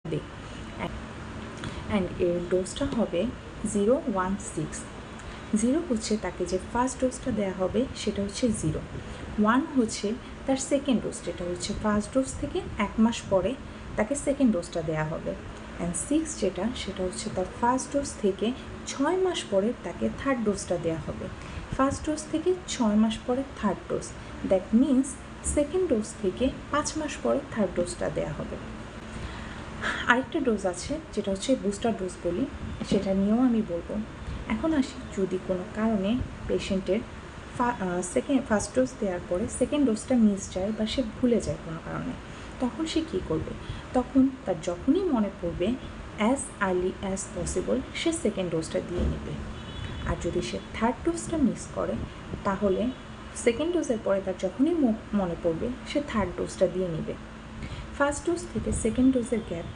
হবে অ্যান্ড এর ডোজটা হবে 016। 0 হচ্ছে তাকে যে ফার্স্ট ডোজটা দেওয়া হবে সেটা হচ্ছে 0। 1 হচ্ছে তার সেকেন্ড ডোজ, যেটা হচ্ছে ফার্স্ট ডোজ থেকে 1 মাস পরে তাকে সেকেন্ড ডোজটা দেওয়া হবে। অ্যান্ড 6 যেটা, সেটা হচ্ছে তার ফার্স্ট ডোজ থেকে 6 মাস পরে তাকে থার্ড ডোজটা দেওয়া হবে। ফার্স্ট ডোজ থেকে 6 মাস পরে third dose, that means second dose থেকে 5 মাস পরে থার্ড ডোজটা দেওয়া হবে। আরেকটা ডোজ আছে যেটা হচ্ছে বুস্টার ডোজ বলি, সেটা নিয়েও আমি বলবো। এখন আসি, যদি কোনো কারণে পেশেন্টের ফার্স্ট ডোজ দেওয়ার পরে সেকেন্ড ডোজটা মিস যায় বা সে ভুলে যায় কোনো কারণে, তখন সে কী করবে? তখন তার যখনই মনে পড়বে অ্যাজ আর্লি অ্যাজ পসিবল সে সেকেন্ড ডোজটা দিয়ে নেবে। আর যদি সে থার্ড ডোজটা মিস করে, তাহলে সেকেন্ড ডোজের পরে তার যখনই মনে পড়বে সে থার্ড ডোজটা দিয়ে নেবে। ফার্স্ট ডোজ থেকে সেকেন্ড ডোজের গ্যাপ